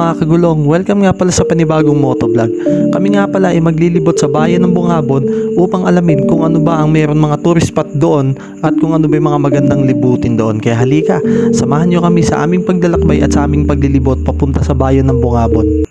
mga kagulong, welcome nga pala sa panibagong motovlog. Kami nga pala ay maglilibot sa bayan ng Bungabon upang alamin kung ano ba ang meron mga tourist spot doon at kung ano ba yung mga magandang libutin doon. Kaya halika, samahan nyo kami sa aming paglalakbay at sa aming paglilibot papunta sa bayan ng Bungabon.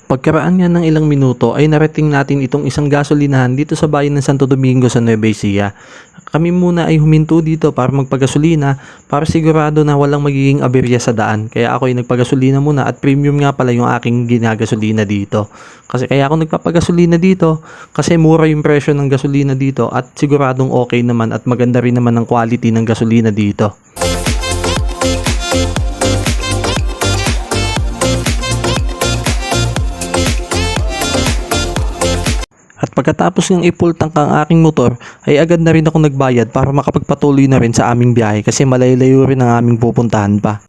Pagkaraan nga ng ilang minuto ay narating natin itong isang gasolinahan dito sa bayan ng Santo Domingo sa Nueva Ecija. Kami muna ay huminto dito para magpagasolina para sigurado na walang magiging aberya sa daan. Kaya ako ay nagpagasolina muna at premium nga pala yung aking ginagasolina dito. Kaya ako nagpapagasolina dito kasi mura yung presyo ng gasolina dito at siguradong okay naman at maganda rin naman ang quality ng gasolina dito. At pagkatapos ng i-full tank ang aking motor ay agad na rin ako nagbayad para makapagpatuloy na rin sa aming biyahe kasi malayo rin ang aming pupuntahan pa.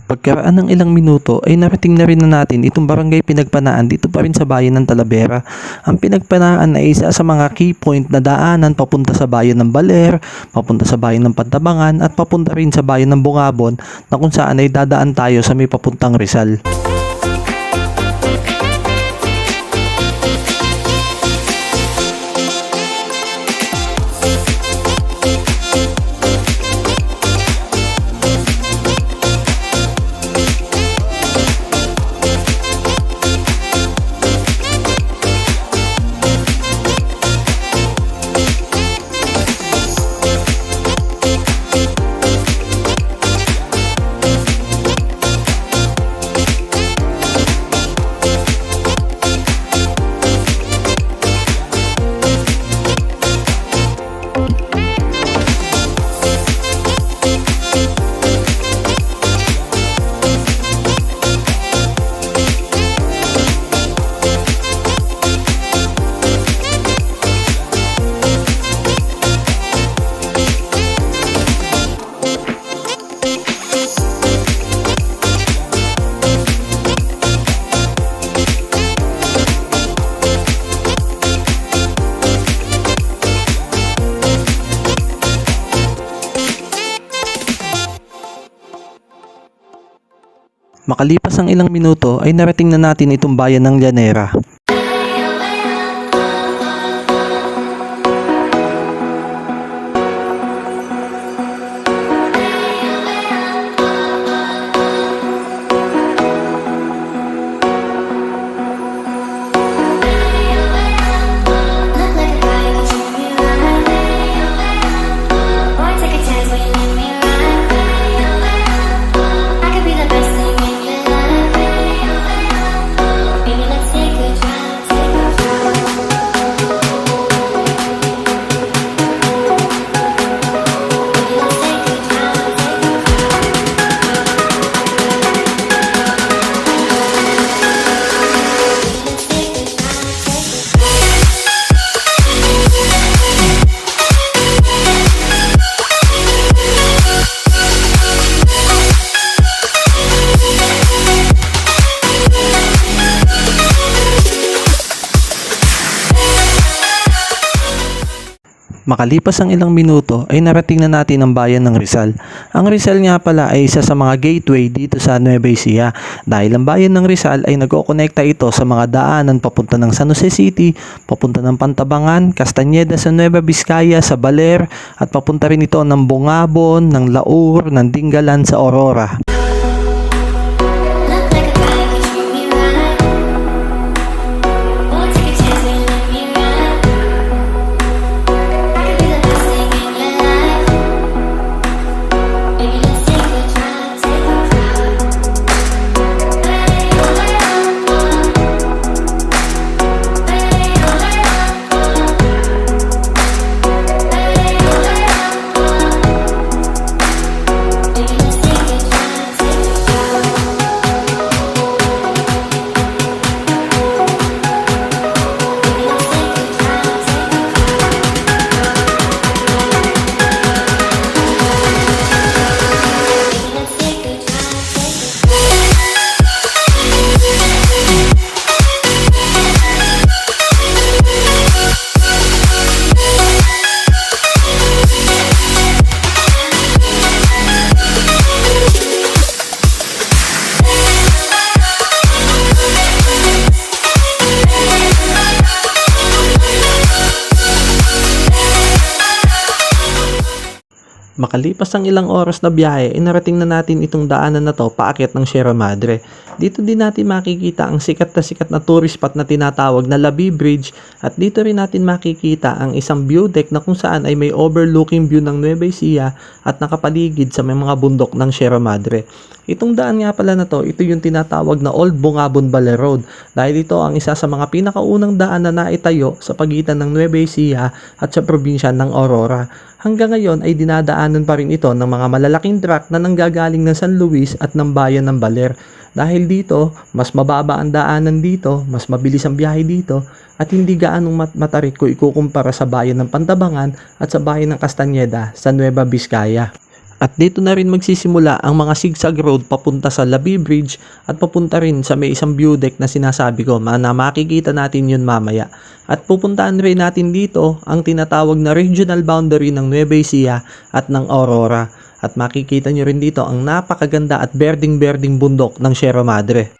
Pagkaraan ng ilang minuto ay narating na rin na natin itong barangay Pinagpanaan dito pa rin sa bayan ng Talavera. Ang Pinagpanaan ay isa sa mga key point na daanan papunta sa bayan ng Baler, papunta sa bayan ng Pantabangan at papunta rin sa bayan ng Bungabon na kung saan ay dadaan tayo sa may papuntang Rizal. Makalipas ang ilang minuto ay narating na natin itong bayan ng Llanera. Baby, let's take a drive. Makalipas ang ilang minuto ay narating na natin ang bayan ng Rizal. Ang Rizal nga pala ay isa sa mga gateway dito sa Nueva Ecija dahil ang bayan ng Rizal ay nagkokonekta ito sa mga daanan papunta ng San Jose City, papunta ng Pantabangan, Castañeda sa Nueva Vizcaya, sa Baler at papunta rin ito ng Bungabon, ng Laur, ng Dingalan sa Aurora. Look like a guy who treat me right. Won't take a chance when you let me ride. I could be the best thing in your life. Baby, let's take a drive, take a ride. Baby, all around, baby, all around, baby, all around. Baby, let's take a drive, take a ride. Makalipas ang ilang oras na biyahe, narating na natin itong daanan na to paakyat ng Sierra Madre. Dito din natin makikita ang sikat na tourist spot na tinatawag na Labi Bridge at dito rin natin makikita ang isang view deck na kung saan ay may overlooking view ng Nueva Ecija at nakapaligid sa may mga bundok ng Sierra Madre. Itong daan nga pala na to, ito yung tinatawag na Old Bungabon Baler Road dahil ito ang isa sa mga pinakaunang daan na naitayo sa pagitan ng Nueva Ecija at sa probinsya ng Aurora. Hanggang ngayon ay dinadaanan pa rin ito ng mga malalaking truck na nanggagaling ng San Luis at ng bayan ng Baler. Dahil dito, mas mababa ang daanan dito, mas mabilis ang biyahe dito, at hindi gaanong matarik kung ikukumpara sa bayan ng Pantabangan at sa bayan ng Castañeda sa Nueva Vizcaya. At dito na rin magsisimula ang mga zigzag road papunta sa Labi Bridge at papunta rin sa may isang view deck na sinasabi ko na makikita natin yun mamaya. At pupuntaan rin natin dito ang tinatawag na regional boundary ng Nueva Ecija at ng Aurora. At makikita nyo rin dito ang napakaganda at berding-berding bundok ng Sierra Madre.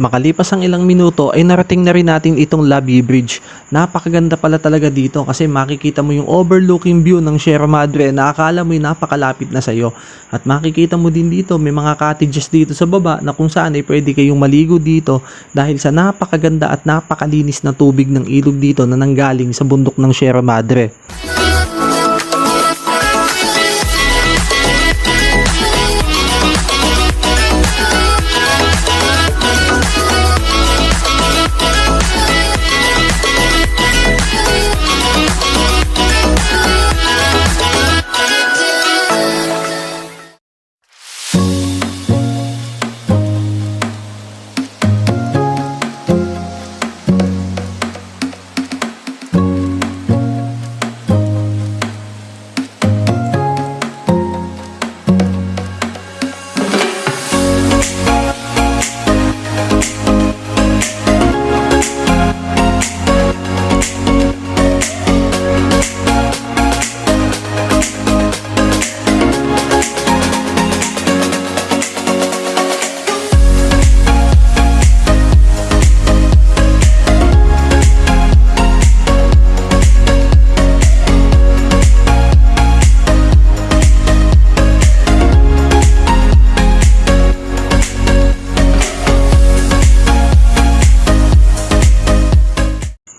Makalipas ang ilang minuto ay narating na rin natin itong Labi Bridge. Napakaganda pala talaga dito kasi makikita mo yung overlooking view ng Sierra Madre na akala mo'y napakalapit na sa'yo. At makikita mo din dito may mga cottages dito sa baba na kung saan ay pwede kayong maligo dito dahil sa napakaganda at napakalinis na tubig ng ilog dito na nanggaling sa bundok ng Sierra Madre.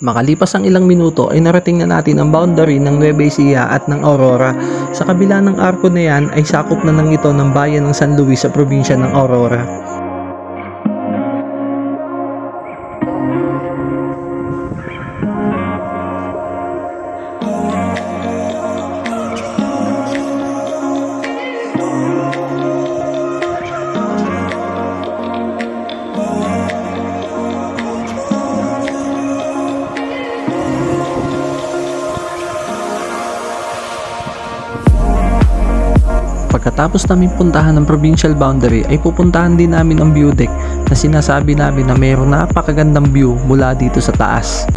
Makalipas ang ilang minuto ay narating na natin ang boundary ng Nueva Ecija at ng Aurora. Sa kabila ng arko na yan ay sakop na ng ito ng bayan ng San Luis sa probinsya ng Aurora. Pagkatapos namin puntahan ng provincial boundary ay pupuntahan din namin ang view deck na sinasabi namin na mayroong napakagandang view mula dito sa taas.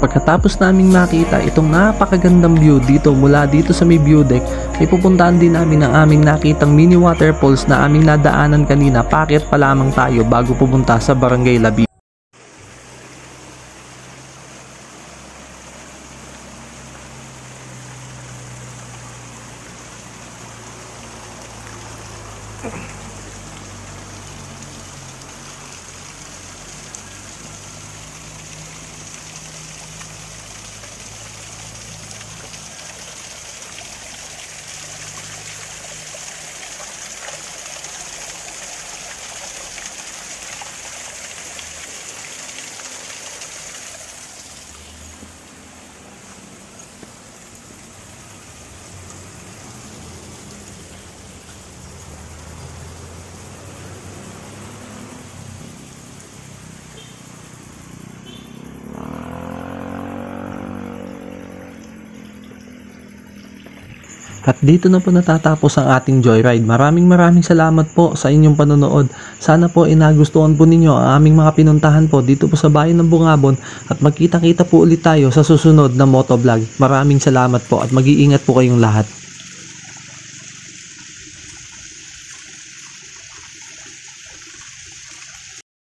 Pagkatapos naming makita itong napakagandang view dito mula dito sa may view deck, ay pupuntahan din namin ang aming nakitang mini waterfalls na aming nadaanan kanina. Paakyat pa lamang tayo bago pupunta sa Barangay Labi. At dito na po natatapos ang ating joyride. Maraming salamat po sa inyong panonood. Sana po nagustuhan po ninyo ang aming mga pinuntahan po dito po sa bayan ng Bungabon at magkita-kita po ulit tayo sa susunod na motovlog. Maraming salamat po at mag-iingat po kayong lahat.